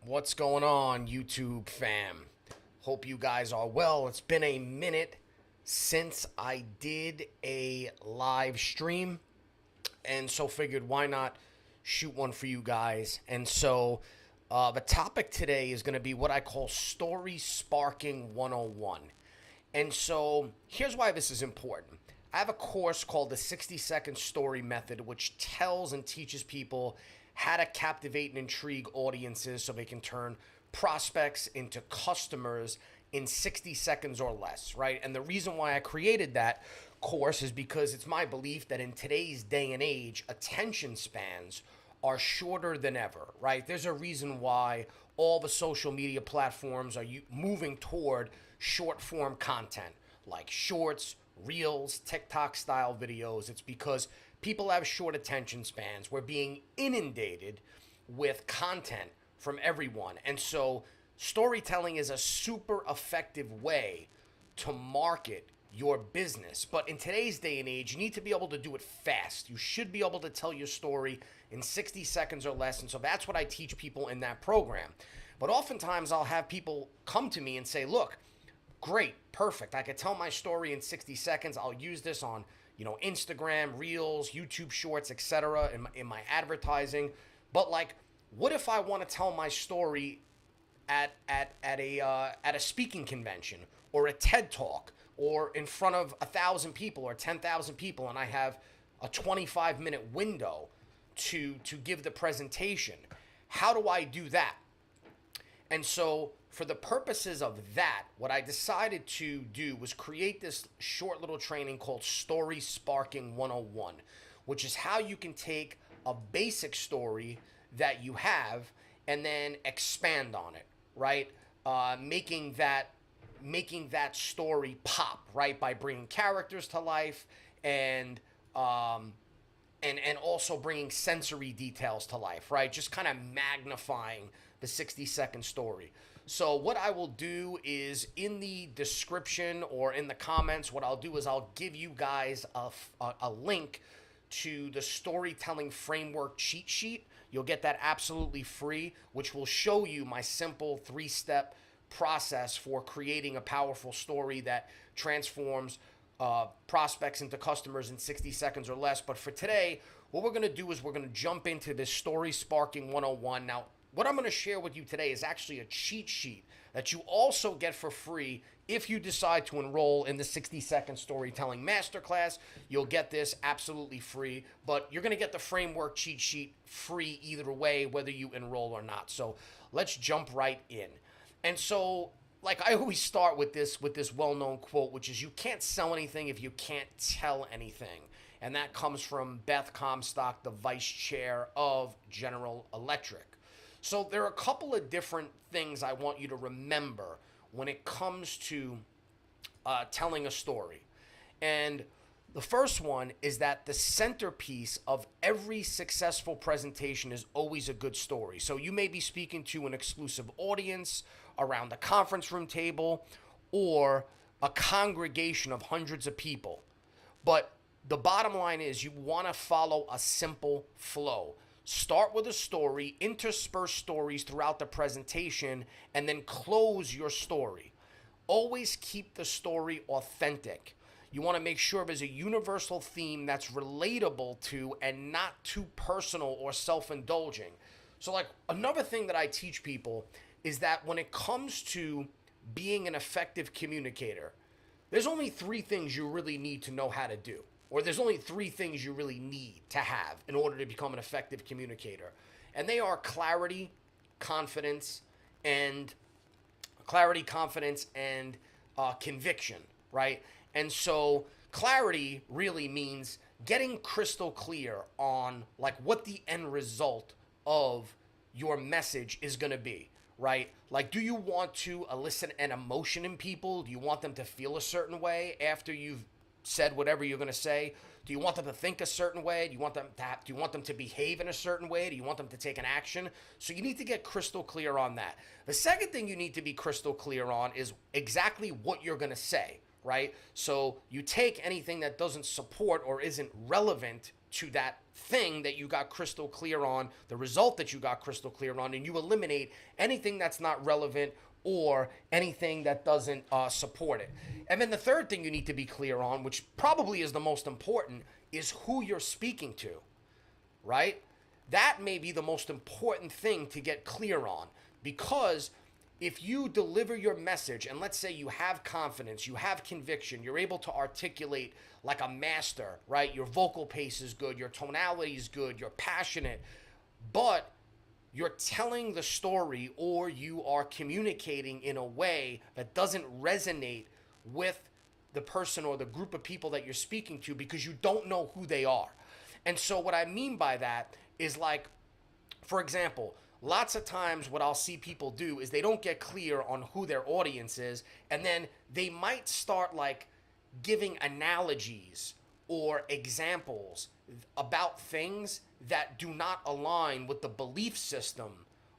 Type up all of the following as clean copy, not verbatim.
What's going on, YouTube fam? Hope you guys are well. It's been a minute since I did a live stream, and so figured why not shoot one for you guys. And so the topic today is going to be what I call Story Sparking 101. And so here's why this is important. I have a course called the 60-second story method, which tells and teaches people how to captivate and intrigue audiences so they can turn prospects into customers in 60 seconds or less, right? And the reason why I created that course is because it's my belief that in today's day and age, attention spans are shorter than ever, right? There's a reason why all the social media platforms are moving toward short form content like shorts, reels, TikTok style videos. It's because people have short attention spans. We're being inundated with content from everyone. And so storytelling is a super effective way to market your business. But in today's day and age, you need to be able to do it fast. You should be able to tell your story in 60 seconds or less. And so that's what I teach people in that program. But oftentimes I'll have people come to me and say, look, great, perfect. I could tell my story in 60 seconds. I'll use this on, Instagram, Reels, YouTube Shorts, etc. in my advertising. But like, what if I want to tell my story at a speaking convention or a TED Talk or in front of 1,000 people or 10,000 people, and I have a 25-minute window to give the presentation? How do I do that? And so for the purposes of that, what I decided to do was create this short little training called Story Sparking 101, which is how you can take a basic story that you have and then expand on it, right? Making that story pop, right? By bringing characters to life and also bringing sensory details to life, right? Just kind of magnifying the 60-second story. So what I will do is in the description or in the comments, what I'll do is I'll give you guys a link to the storytelling framework cheat sheet. You'll get that absolutely free, which will show you my simple 3-step process for creating a powerful story that transforms prospects into customers in 60 seconds or less. But for today, what we're going to do is we're going to jump into this Story Sparking 101. Now, what I'm going to share with you today is actually a cheat sheet that you also get for free if you decide to enroll in the 60-second storytelling masterclass. You'll get this absolutely free, but you're going to get the framework cheat sheet free either way, whether you enroll or not. So let's jump right in. And so, like I always start with this well-known quote, which is, you can't sell anything if you can't tell anything. And that comes from Beth Comstock, the vice chair of General Electric. So there are a couple of different things I want you to remember when it comes to telling a story. And the first one is that the centerpiece of every successful presentation is always a good story. So you may be speaking to an exclusive audience around a conference room table or a congregation of hundreds of people. But the bottom line is you want to follow a simple flow. Start with a story, intersperse stories throughout the presentation, and then close your story. Always keep the story authentic. You want to make sure there's a universal theme that's relatable to and not too personal or self-indulging. So like another thing that I teach people is that when it comes to being an effective communicator, there's only 3 things you really need to know how to do. Or there's only 3 things you really need to have in order to become an effective communicator. And they are clarity, confidence, and conviction, right? And so clarity really means getting crystal clear on like what the end result of your message is going to be, right? Like, do you want to elicit an emotion in people? Do you want them to feel a certain way after you've said whatever you're going to say? Do you want them to think a certain way? Do you want them to behave in a certain way? Do you want them to take an action? So you need to get crystal clear on that. The second thing you need to be crystal clear on is exactly what you're going to say, right? So you take anything that doesn't support or isn't relevant to that thing that you got crystal clear on, the result that you got crystal clear on, and you eliminate anything that's not relevant or anything that doesn't support it. And then the third thing you need to be clear on, which probably is the most important, is who you're speaking to, right? That may be the most important thing to get clear on, because if you deliver your message, and let's say you have confidence, you have conviction, you're able to articulate like a master, right? Your vocal pace is good, your tonality is good, you're passionate, but you're telling the story or you are communicating in a way that doesn't resonate with the person or the group of people that you're speaking to because you don't know who they are. And so what I mean by that is, like, for example, lots of times what I'll see people do is they don't get clear on who their audience is, and then they might start like giving analogies or examples about things that do not align with the belief system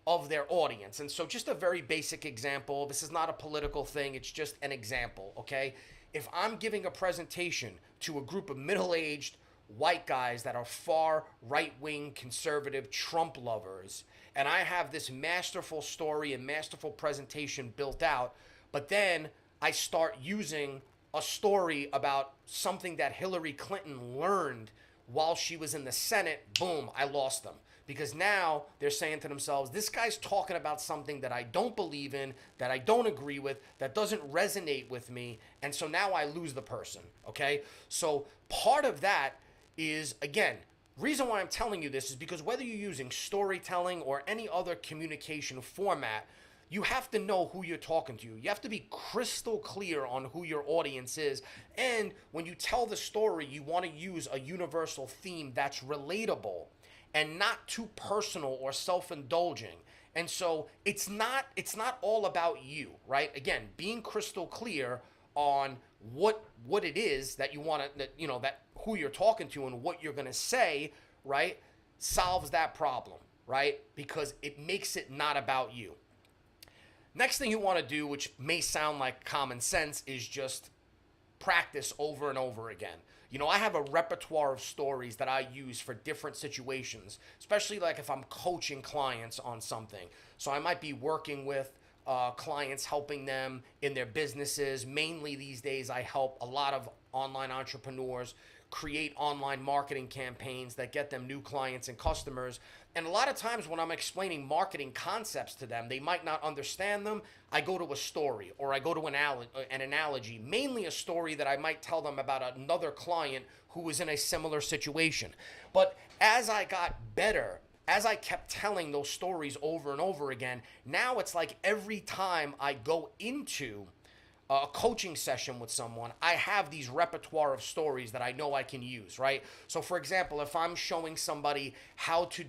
of their audience. And so just a very basic example, this is not a political thing, it's just an example, okay? If I'm giving a presentation to a group of middle-aged white guys that are far right-wing conservative Trump lovers, and I have this masterful story and masterful presentation built out, but then I start using a story about something that Hillary Clinton learned while she was in the Senate, boom, I lost them. Because now they're saying to themselves, this guy's talking about something that I don't believe in, that I don't agree with, that doesn't resonate with me, and so now I lose the person, okay? So part of that is, again, reason why I'm telling you this is because whether you're using storytelling or any other communication format, you have to know who you're talking to. You have to be crystal clear on who your audience is. And when you tell the story, you want to use a universal theme that's relatable and not too personal or self-indulging. And so it's not all about you, right? Again, being crystal clear on what it is that you want to, that who you're talking to and what you're going to say, right, solves that problem, right? Because it makes it not about you. Next thing you want to do, which may sound like common sense, is just practice over and over again. I have a repertoire of stories that I use for different situations, especially like if I'm coaching clients on something. So I might be working with clients, helping them in their businesses. Mainly these days, I help a lot of online entrepreneurs create online marketing campaigns that get them new clients and customers. And a lot of times when I'm explaining marketing concepts to them, they might not understand them. I go to a story or I go to an analogy, mainly a story that I might tell them about another client who was in a similar situation. But as I got better, as I kept telling those stories over and over again, now it's like every time I go into a coaching session with someone, I have these repertoire of stories that I know I can use, right? So for example, if I'm showing somebody how to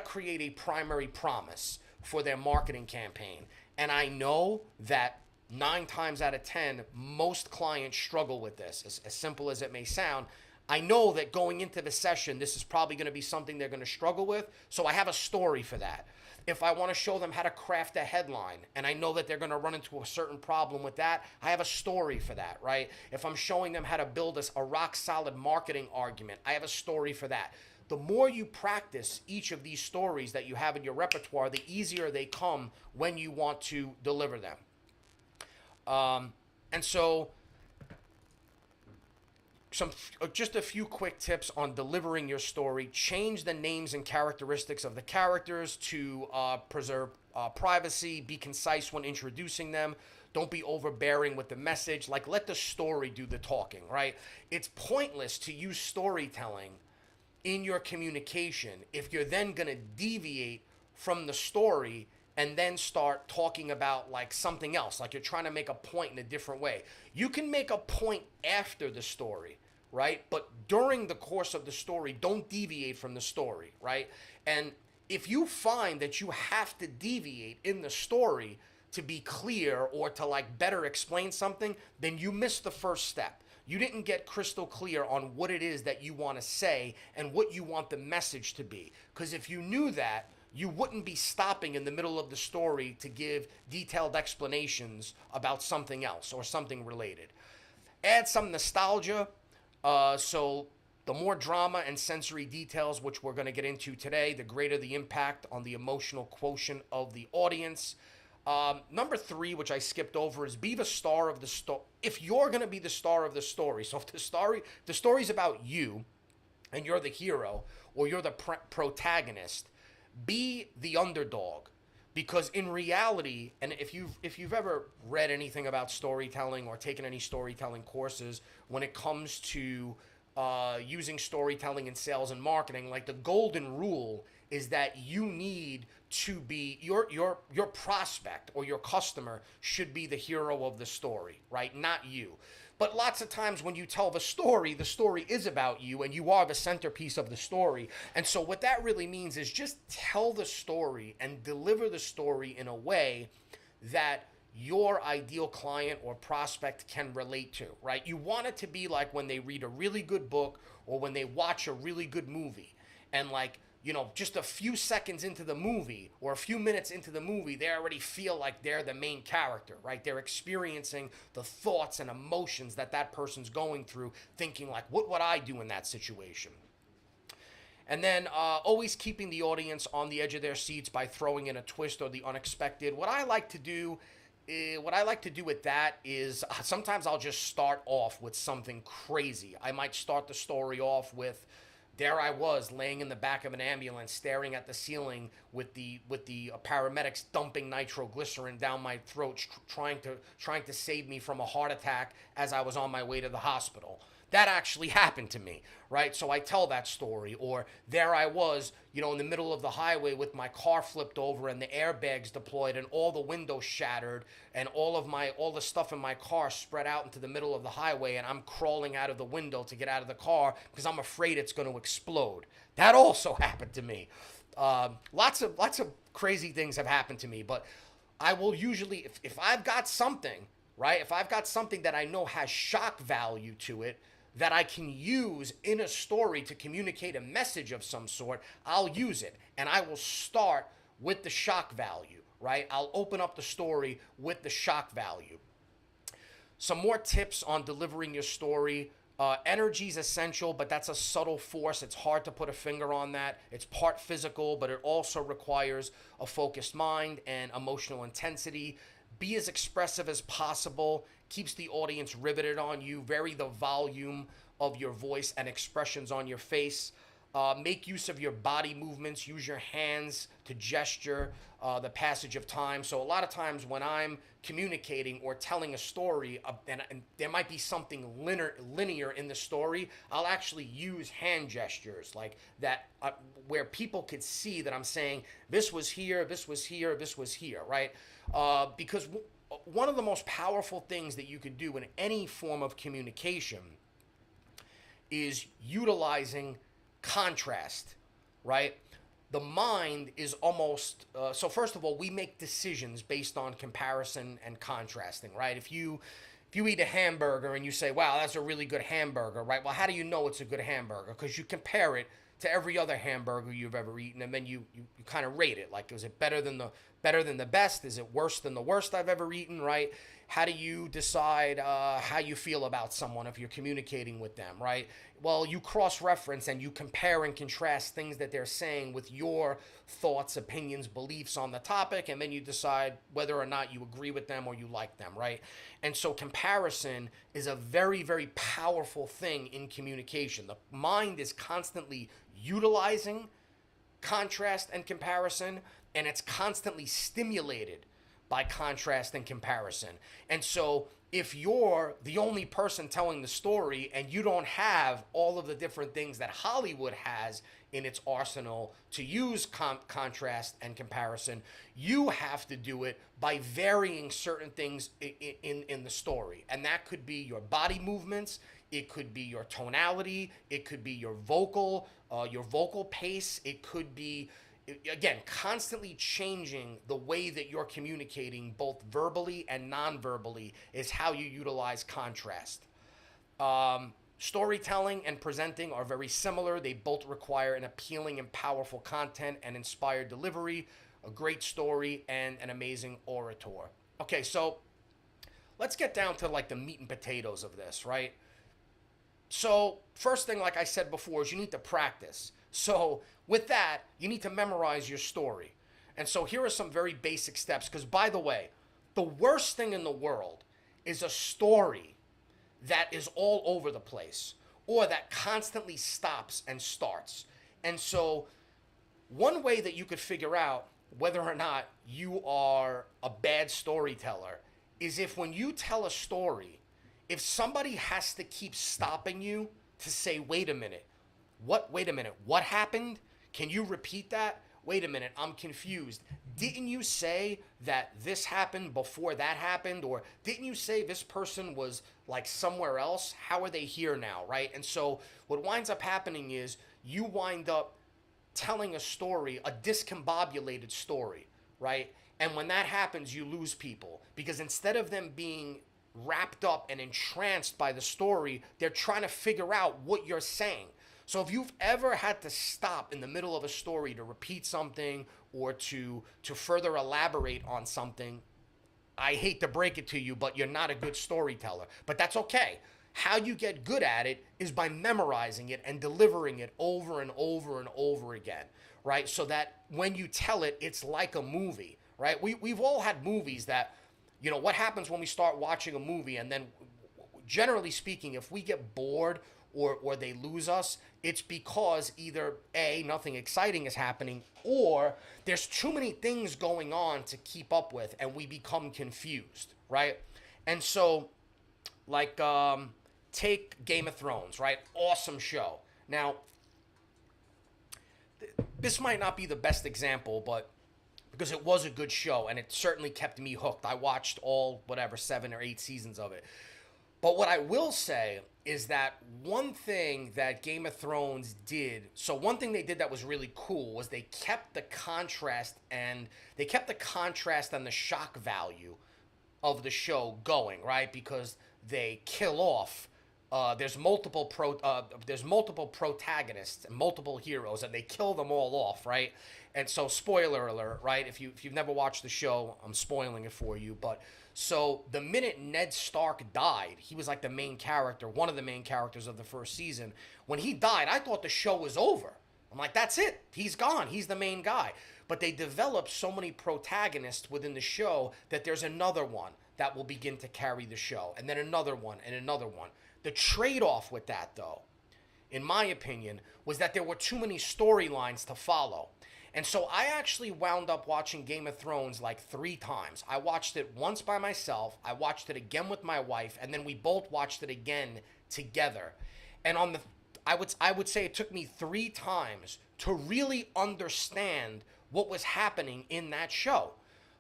create a primary promise for their marketing campaign, and I know that 9 times out of 10, most clients struggle with this, as simple as it may sound, I know that going into the session, this is probably going to be something they're going to struggle with, so I have a story for that. If I want to show them how to craft a headline and I know that they're going to run into a certain problem with that, I have a story for that, right? If I'm showing them how to build a rock solid marketing argument, I have a story for that. The more you practice each of these stories that you have in your repertoire, the easier they come when you want to deliver them. And so just a few quick tips on delivering your story. Change the names and characteristics of the characters to preserve privacy. Be concise when introducing them. Don't be overbearing with the message. Like, let the story do the talking, right? It's pointless to use storytelling in your communication if you're then going to deviate from the story and then start talking about like something else, like you're trying to make a point in a different way. You can make a point after the story, right? But during the course of the story, don't deviate from the story, right? And if you find that you have to deviate in the story to be clear or to like better explain something, then you missed the first step. You didn't get crystal clear on what it is that you want to say and what you want the message to be. Because if you knew that, you wouldn't be stopping in the middle of the story to give detailed explanations about something else or something related. add some nostalgia. So the more drama and sensory details, which we're going to get into today, the greater the impact on the emotional quotient of the audience. Number three, which I skipped over, is be the star of the story. If you're going to be the star of the story, so if the story's about you, and you're the hero or you're the protagonist, be the underdog. Because in reality, and if you've ever read anything about storytelling or taken any storytelling courses, when it comes to using storytelling in sales and marketing, like the golden rule is that you need to be your prospect or your customer should be the hero of the story, right? Not you. But lots of times when you tell the story is about you and you are the centerpiece of the story. And so what that really means is just tell the story and deliver the story in a way that your ideal client or prospect can relate to, right? You want it to be like when they read a really good book or when they watch a really good movie, and like, just a few seconds into the movie or a few minutes into the movie, they already feel like they're the main character, right? They're experiencing the thoughts and emotions that person's going through, thinking like, what would I do in that situation? And then always keeping the audience on the edge of their seats by throwing in a twist or the unexpected. What I like to do with that is sometimes I'll just start off with something crazy. I might start the story off with, there I was laying in the back of an ambulance staring at the ceiling with the paramedics dumping nitroglycerin down my throat, trying to save me from a heart attack as I was on my way to the hospital. That actually happened to me, right? So I tell that story. Or there I was, in the middle of the highway with my car flipped over and the airbags deployed and all the windows shattered and all the stuff in my car spread out into the middle of the highway, and I'm crawling out of the window to get out of the car because I'm afraid it's going to explode. That also happened to me. Lots of crazy things have happened to me, but I will usually, if I've got something, right? If I've got something that I know has shock value to it, that I can use in a story to communicate a message of some sort, I'll use it. And I will start with the shock value, right? I'll open up the story with the shock value. Some more tips on delivering your story. Energy is essential, but that's a subtle force. It's hard to put a finger on that. It's part physical, but it also requires a focused mind and emotional intensity. Be as expressive as possible. Keeps the audience riveted on you. Vary the volume of your voice and expressions on your face. Make use of your body movements. Use your hands to gesture the passage of time. So a lot of times when I'm communicating or telling a story, and there might be something linear in the story, I'll actually use hand gestures like that, where people could see that I'm saying this was here, this was here, this was here, right? Because one of the most powerful things that you could do in any form of communication is utilizing contrast, right? The mind is almost, so first of all, we make decisions based on comparison and contrasting, right? If you eat a hamburger and you say, wow, that's a really good hamburger, right? Well, how do you know it's a good hamburger? Because you compare it to every other hamburger you've ever eaten, and then you kind of rate it. Like, is it better than the best? Is it worse than the worst I've ever eaten, right? How do you decide how you feel about someone if you're communicating with them, right? Well, you cross-reference and you compare and contrast things that they're saying with your thoughts, opinions, beliefs on the topic, and then you decide whether or not you agree with them or you like them, right? And so comparison is a very, very powerful thing in communication. The mind is constantly utilizing contrast and comparison, and it's constantly stimulated by contrast and comparison. And so if you're the only person telling the story and you don't have all of the different things that Hollywood has in its arsenal to use contrast and comparison, you have to do it by varying certain things in the story. And that could be your body movements, it could be your tonality, it could be your vocal pace, it could be, again, constantly changing the way that you're communicating both verbally and non-verbally is how you utilize contrast. Storytelling and presenting are very similar. They both require an appealing and powerful content and inspired delivery, a great story, and an amazing orator. Okay, so let's get down to like the meat and potatoes of this, right? So, first thing, like I said before, is you need to practice. So, with that, you need to memorize your story. And so, here are some very basic steps. Because, by the way, the worst thing in the world is a story that is all over the place or that constantly stops and starts. And so, one way that you could figure out whether or not you are a bad storyteller is if when you tell a story, if somebody has to keep stopping you to say, wait a minute, what happened? Can you repeat that? Wait a minute, I'm confused. Didn't you say that this happened before that happened? Or didn't you say this person was like somewhere else? How are they here now, right? And so what winds up happening is you wind up telling a story, a discombobulated story, right? And when that happens, you lose people because instead of them being wrapped up and entranced by the story, they're trying to figure out what you're saying. So if you've ever had to stop in the middle of a story to repeat something or to further elaborate on something, I hate to break it to you, but you're not a good storyteller. But that's okay. How you get good at it is by memorizing it and delivering it over and over and over again, right? So that when you tell it, it's like a movie, right? We've all had movies that, you know, what happens when we start watching a movie and then generally speaking, if we get bored or they lose us, it's because either A, nothing exciting is happening, or there's too many things going on to keep up with and we become confused, right? And so, like, take Game of Thrones, right? Awesome show. Now, this might not be the best example, but because it was a good show and it certainly kept me hooked. I watched all, whatever, 7 or 8 seasons of it. But what I will say is that one thing that Game of Thrones did, so one thing they did that was really cool was they kept the contrast and the shock value of the show going, right? Because they kill off. There's multiple protagonists and multiple heroes, and they kill them all off, right? And so, spoiler alert, right? If you've never watched the show, I'm spoiling it for you. But so the minute Ned Stark died, he was like the main character, one of the main characters of the first season. When he died, I thought the show was over. I'm like, that's it. He's gone. He's the main guy. But they developed so many protagonists within the show that there's another one that will begin to carry the show, and then another one, and another one. The trade-off with that, though, in my opinion, was that there were too many storylines to follow. And so I actually wound up watching Game of Thrones like 3 times. I watched it once by myself, I watched it again with my wife, and then we both watched it again together. And I would say it took me 3 times to really understand what was happening in that show.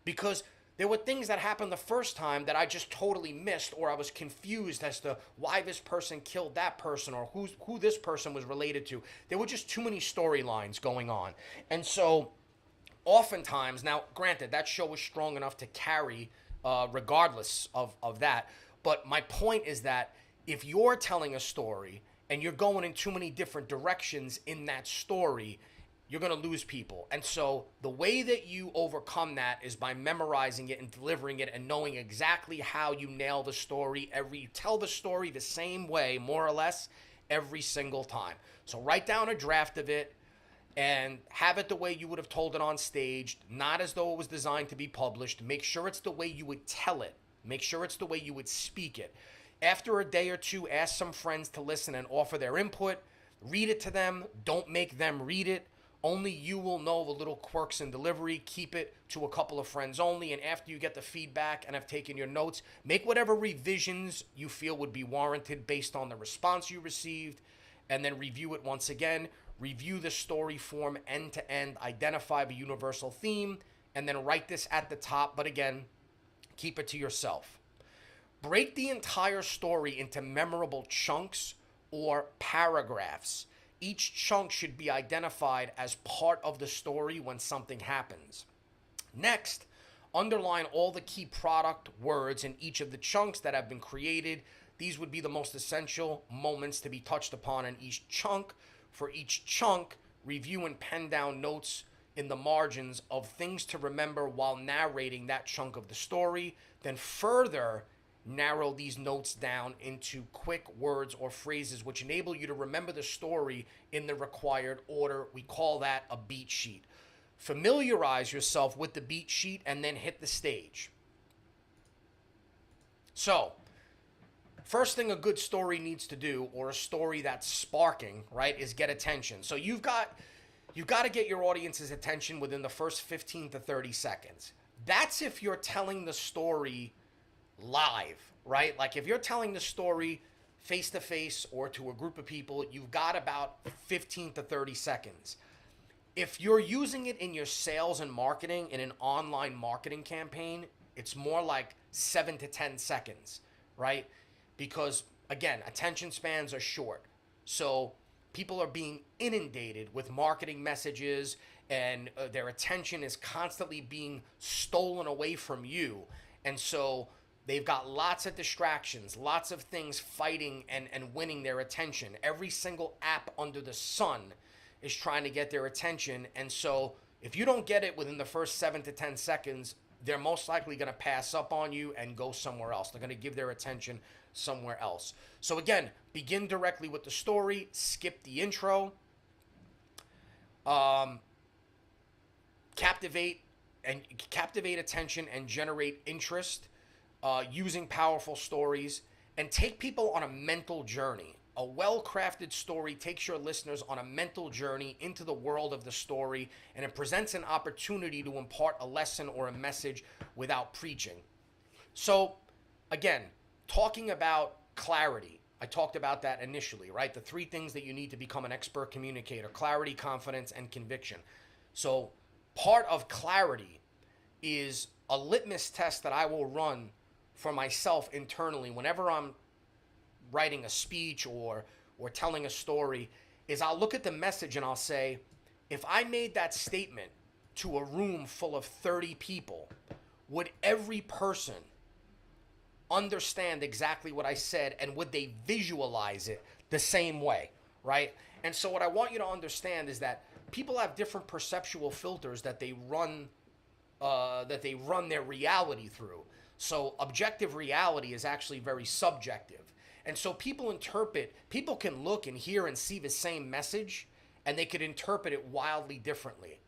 Because there were things that happened the first time that I just totally missed, or I was confused as to why this person killed that person or who this person was related to. There were just too many storylines going on. And so oftentimes, now granted, that show was strong enough to carry regardless of that. But my point is that if you're telling a story and you're going in too many different directions in that story, you're going to lose people. And so the way that you overcome that is by memorizing it and delivering it and knowing exactly how you nail the story. You tell the story the same way, more or less, every single time. So write down a draft of it and have it the way you would have told it on stage, not as though it was designed to be published. Make sure it's the way you would tell it. Make sure it's the way you would speak it. After a day or two, ask some friends to listen and offer their input. Read it to them. Don't make them read it. Only you will know the little quirks in delivery. Keep it to a couple of friends only. And after you get the feedback and have taken your notes, make whatever revisions you feel would be warranted based on the response you received. And then review it once again. Review the story form end to end. Identify the universal theme. And then write this at the top. But again, keep it to yourself. Break the entire story into memorable chunks or paragraphs. Each chunk should be identified as part of the story when something happens. Next, underline all the key product words in each of the chunks that have been created. These would be the most essential moments to be touched upon in each chunk. For each chunk, review and pen down notes in the margins of things to remember while narrating that chunk of the story. Then further narrow these notes down into quick words or phrases which enable you to remember the story in the required order. We call that a beat sheet. Familiarize yourself with the beat sheet and then hit the stage. So, first thing a good story needs to do, or a story that's sparking, right, is get attention. So you've got to get your audience's attention within the first 15 to 30 seconds. That's if you're telling the story live, right? Like if you're telling the story face to face or to a group of people, you've got about 15 to 30 seconds. If you're using it in your sales and marketing in an online marketing campaign, it's more like 7 to 10 seconds, right? Because again, attention spans are short. So people are being inundated with marketing messages, and their attention is constantly being stolen away from you. And so they've got lots of distractions, lots of things fighting and winning their attention. Every single app under the sun is trying to get their attention. And so if you don't get it within the first 7 to 10 seconds, they're most likely going to pass up on you and go somewhere else. They're going to give their attention somewhere else. So again, begin directly with the story, skip the intro, captivate attention and generate interest using powerful stories, and take people on a mental journey. A well-crafted story takes your listeners on a mental journey into the world of the story, and it presents an opportunity to impart a lesson or a message without preaching. So, again, talking about clarity. I talked about that initially, right? The 3 things that you need to become an expert communicator: clarity, confidence, and conviction. So, part of clarity is a litmus test that I will run for myself internally whenever I'm writing a speech or telling a story, is I'll look at the message and I'll say, if I made that statement to a room full of 30 people, would every person understand exactly what I said, and would they visualize it the same way, right? And so what I want you to understand is that people have different perceptual filters that they run their reality through. So objective reality is actually very subjective. And so people can look and hear and see the same message, and they could interpret it wildly differently.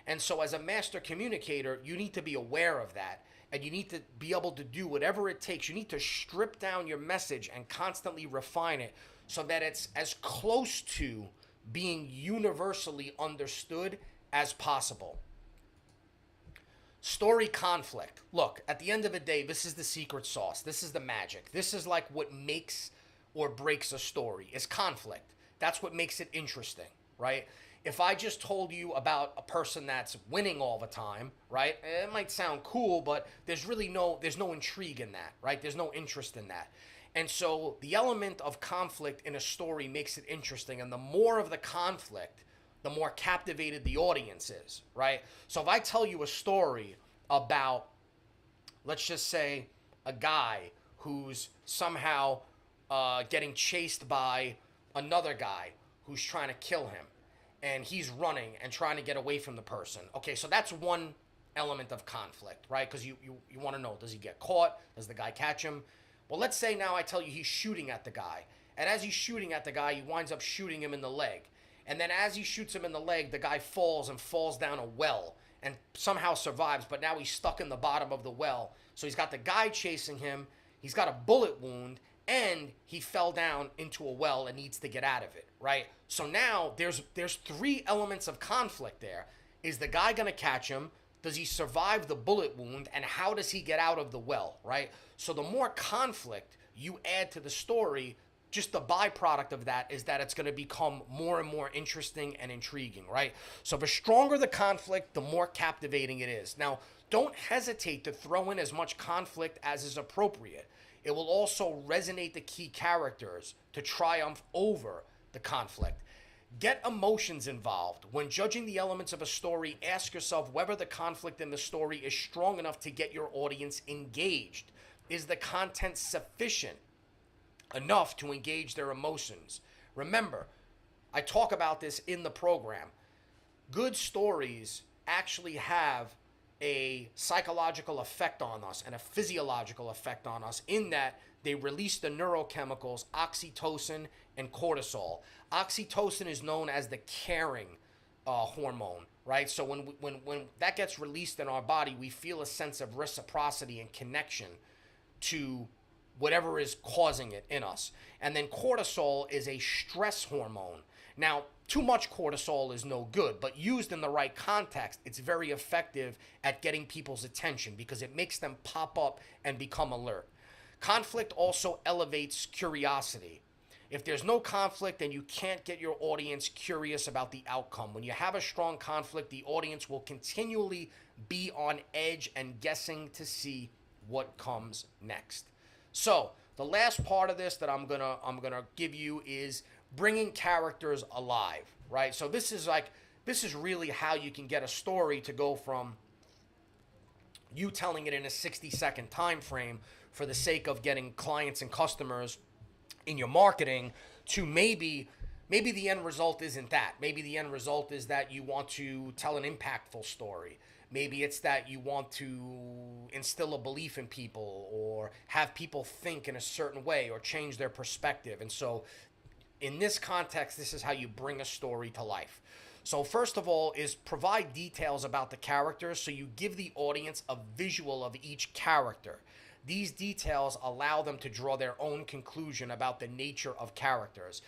And so as a master communicator, you need to be aware of that, and you need to be able to do whatever it takes. You need to strip down your message and constantly refine it so that it's as close to being universally understood as possible. Story conflict. Look, at the end of the day, this is the secret sauce. This is the magic. This is like what makes or breaks a story, is conflict. That's what makes it interesting, right? If I just told you about a person that's winning all the time, right? It might sound cool, but there's no intrigue in that, right? There's no interest in that. And so the element of conflict in a story makes it interesting. And the more of the conflict, the more captivated the audience is, right? So if I tell you a story about, let's just say, a guy who's somehow getting chased by another guy who's trying to kill him, and he's running and trying to get away from the person. Okay, so that's one element of conflict, right? Because you want to know, does he get caught? Does the guy catch him? Well, let's say now I tell you he's shooting at the guy. And as he's shooting at the guy, he winds up shooting him in the leg. And then as he shoots him in the leg, the guy falls down a well and somehow survives, but now he's stuck in the bottom of the well. So he's got the guy chasing him, he's got a bullet wound, and he fell down into a well and needs to get out of it, right? So now there's 3 elements of conflict there. Is the guy going to catch him? Does he survive the bullet wound? And how does he get out of the well, right? So the more conflict you add to the story, just the byproduct of that is that it's going to become more and more interesting and intriguing, right? So the stronger the conflict, the more captivating it is. Now, don't hesitate to throw in as much conflict as is appropriate. It will also resonate the key characters to triumph over the conflict. Get emotions involved. When judging the elements of a story, ask yourself whether the conflict in the story is strong enough to get your audience engaged. Is the content sufficient enough to engage their emotions? Remember, I talk about this in the program. Good stories actually have a psychological effect on us and a physiological effect on us in that they release the neurochemicals oxytocin and cortisol. Oxytocin is known as the caring hormone, right? So when that gets released in our body, we feel a sense of reciprocity and connection to whatever is causing it in us. And then cortisol is a stress hormone. Now, too much cortisol is no good, but used in the right context, it's very effective at getting people's attention because it makes them pop up and become alert. Conflict also elevates curiosity. If there's no conflict, then you can't get your audience curious about the outcome. When you have a strong conflict, the audience will continually be on edge and guessing to see what comes next. So the last part of this that I'm gonna give you is bringing characters alive, right? So this is really how you can get a story to go from you telling it in a 60-second time frame for the sake of getting clients and customers in your marketing to maybe the end result isn't that. Maybe the end result is that you want to tell an impactful story. Maybe it's that you want to instill a belief in people or have people think in a certain way or change their perspective. And so in this context, this is how you bring a story to life. So first of all is provide details about the characters so you give the audience a visual of each character. These details allow them to draw their own conclusion about the nature of characters.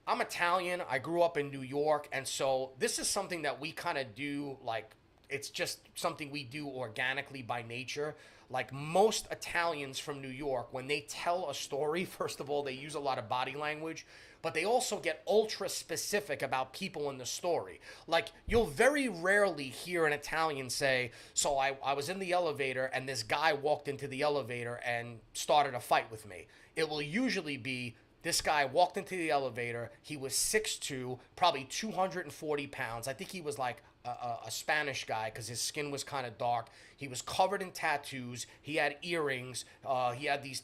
I'm Italian. I grew up in New York. And so this is something that we kind of do, like, it's just something we do organically by nature. Like most Italians from New York, when they tell a story, first of all, they use a lot of body language, but they also get ultra specific about people in the story. Like you'll very rarely hear an Italian say, so I was in the elevator and this guy walked into the elevator and started a fight with me. It will usually be, this guy walked into the elevator, he was 6'2", probably 240 pounds. I think he was like a Spanish guy because his skin was kind of dark. He was covered in tattoos. He had earrings. He had these,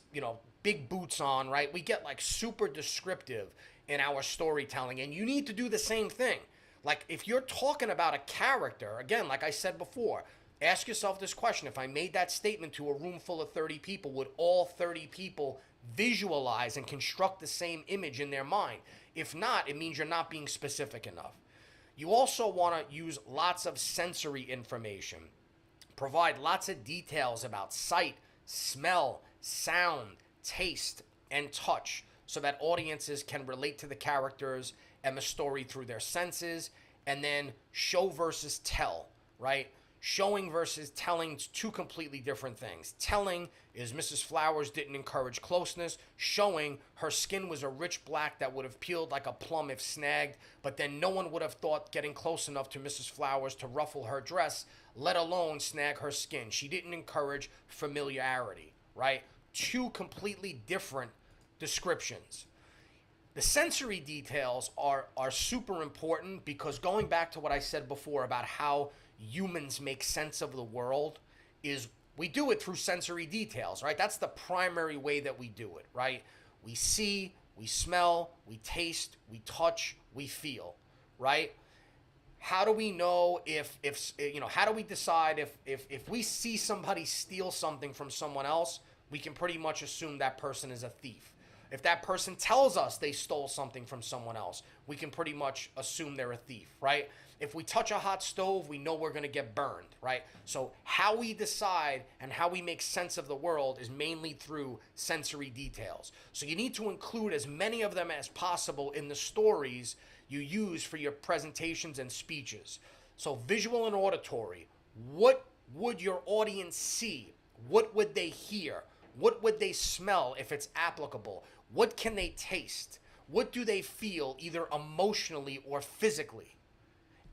big boots on, right? We get like super descriptive in our storytelling, and you need to do the same thing. Like if you're talking about a character, again, like I said before, ask yourself this question. If I made that statement to a room full of 30 people, would all 30 people visualize and construct the same image in their mind? If not, it means you're not being specific enough. You also want to use lots of sensory information. Provide lots of details about sight, smell, sound, taste, and touch so that audiences can relate to the characters and the story through their senses. And then show versus tell, right? Showing versus telling is two completely different things. Telling is Mrs. Flowers didn't encourage closeness. Showing, her skin was a rich black that would have peeled like a plum if snagged, but then no one would have thought getting close enough to Mrs. Flowers to ruffle her dress, let alone snag her skin. She didn't encourage familiarity, right? Two completely different descriptions. The sensory details are super important because going back to what I said before about how humans make sense of the world is we do it through sensory details, right? That's the primary way that we do it, right? We see, we smell, we taste, we touch, we feel, right? How do we know if how do we decide if we see somebody steal something from someone else, we can pretty much assume that person is a thief. If that person tells us they stole something from someone else, we can pretty much assume they're a thief, right? If we touch a hot stove, we know we're going to get burned, right? So how we decide and how we make sense of the world is mainly through sensory details. So you need to include as many of them as possible in the stories you use for your presentations and speeches. So visual and auditory. What would your audience see? What would they hear? What would they smell if it's applicable? What can they taste? What do they feel either emotionally or physically?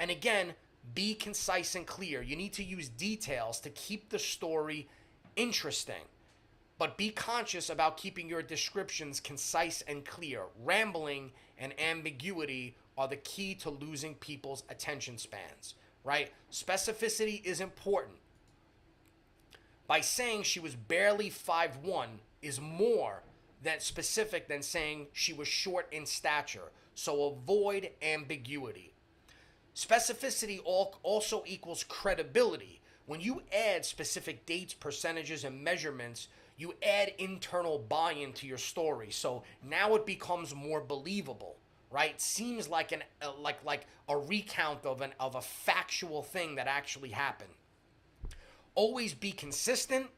And again, be concise and clear. You need to use details to keep the story interesting. But be conscious about keeping your descriptions concise and clear. Rambling and ambiguity are the key to losing people's attention spans, right? Specificity is important. By saying she was barely 5'1" is more than specific than saying she was short in stature. So avoid ambiguity. Specificity also equals credibility. When you add specific dates, percentages, and measurements, you add internal buy-in to your story. So now it becomes more believable, right? Seems like like a recount of a factual thing that actually happened. Always be consistent.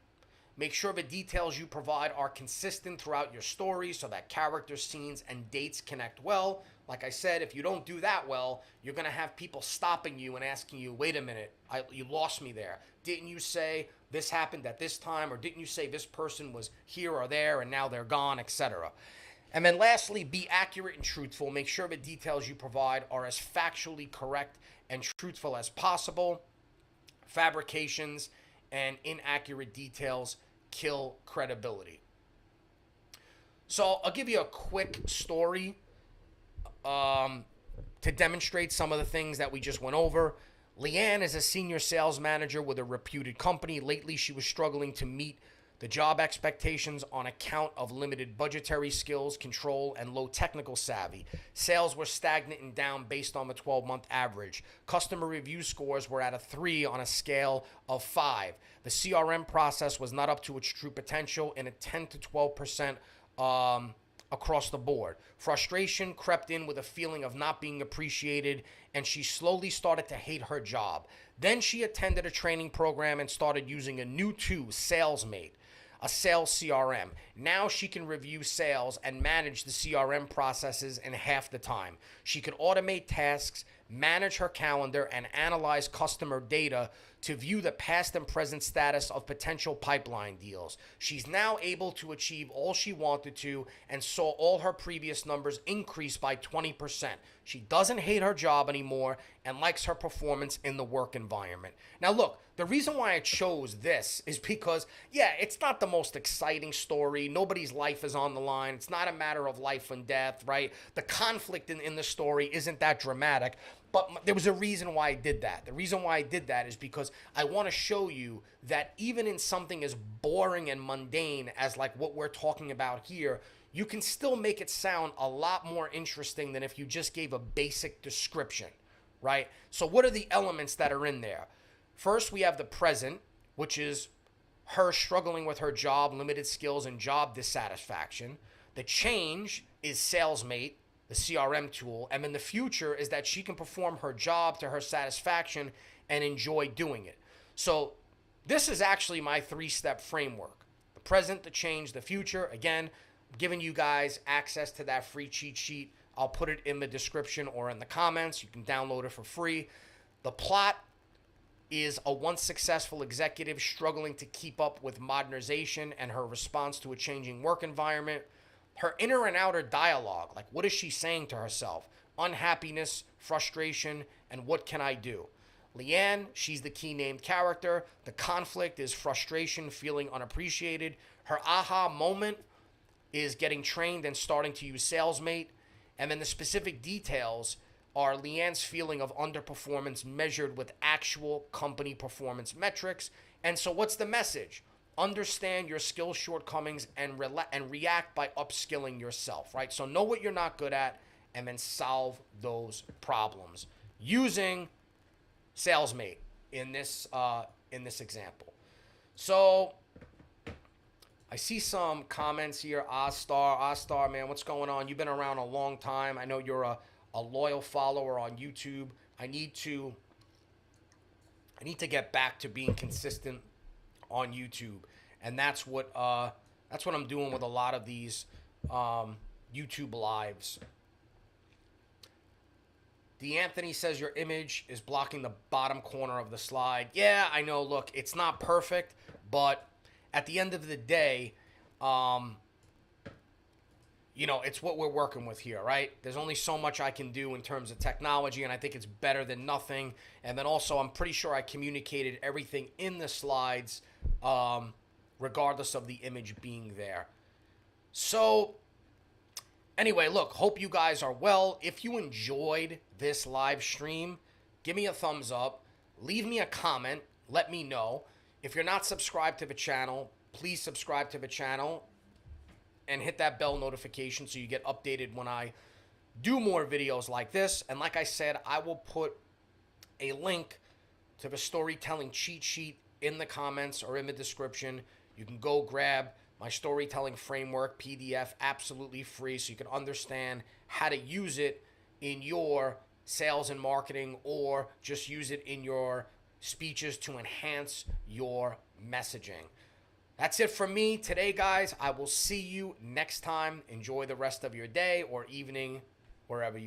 Make sure the details you provide are consistent throughout your story so that characters, scenes, and dates connect well. Like I said, if you don't do that well, you're going to have people stopping you and asking you, wait a minute, you lost me there. Didn't you say this happened at this time? Or didn't you say this person was here or there and now they're gone, etc.? And then lastly, be accurate and truthful. Make sure the details you provide are as factually correct and truthful as possible. Fabrications and inaccurate details kill credibility. So I'll give you a quick story to demonstrate some of the things that we just went over. Leanne is a senior sales manager with a reputed company. Lately, she was struggling to meet the job expectations on account of limited budgetary skills, control, and low technical savvy. Sales were stagnant and down based on the 12-month average. Customer review scores were at a 3 on a scale of 5. The CRM process was not up to its true potential in a 10 to 12% across the board. Frustration crept in with a feeling of not being appreciated, and she slowly started to hate her job. Then she attended a training program and started using a new tool, SalesMate, a sales CRM. Now she can review sales and manage the CRM processes in half the time. She could automate tasks, manage her calendar, and analyze customer data to view the past and present status of potential pipeline deals. She's now able to achieve all she wanted to and saw all her previous numbers increase by 20%. She doesn't hate her job anymore and likes her performance in the work environment. Now look, the reason why I chose this is because, yeah, it's not the most exciting story. Nobody's life is on the line. It's not a matter of life and death, right? The conflict in the story isn't that dramatic. But there was a reason why I did that. The reason why I did that is because I want to show you that even in something as boring and mundane as like what we're talking about here, you can still make it sound a lot more interesting than if you just gave a basic description, right? So what are the elements that are in there? First, we have the present, which is her struggling with her job, limited skills, and job dissatisfaction. The change is SalesMate, the CRM tool, and then the future is that she can perform her job to her satisfaction and enjoy doing it. So this is actually my 3-step framework. The present, the change, the future. Again, I'm giving you guys access to that free cheat sheet. I'll put it in the description or in the comments. You can download it for free. The plot is a once successful executive struggling to keep up with modernization and her response to a changing work environment. Her inner and outer dialogue, like what is she saying to herself? Unhappiness, frustration, and what can I do? Leanne, she's the key named character. The conflict is frustration, feeling unappreciated. Her aha moment is getting trained and starting to use SalesMate. And then the specific details are Leanne's feeling of underperformance measured with actual company performance metrics. And so what's the message? Understand your skill shortcomings and react by upskilling yourself, right? So know what you're not good at and then solve those problems using SalesMate in this example. So I see some comments here. Ostar, man, what's going on? You've been around a long time. I know you're a loyal follower on YouTube. I need to get back to being consistent on YouTube, and that's what I'm doing with a lot of these YouTube lives. DeAnthony says your image is blocking the bottom corner of the slide. Yeah, I know. Look, it's not perfect, but at the end of the day, it's what we're working with here, right? There's only so much I can do in terms of technology, and I think it's better than nothing. And then also, I'm pretty sure I communicated everything in the slides, regardless of the image being there. So anyway, look, hope you guys are well. If you enjoyed this live stream, give me a thumbs up, leave me a comment, let me know. If you're not subscribed to the channel, please subscribe to the channel and hit that bell notification so you get updated when I do more videos like this. And like I said, I will put a link to the storytelling cheat sheet in the comments or in the description. You can go grab my storytelling framework PDF absolutely free so you can understand how to use it in your sales and marketing, or just use it in your speeches to enhance your messaging. That's it from me today, guys. I will see you next time. Enjoy the rest of your day or evening, wherever you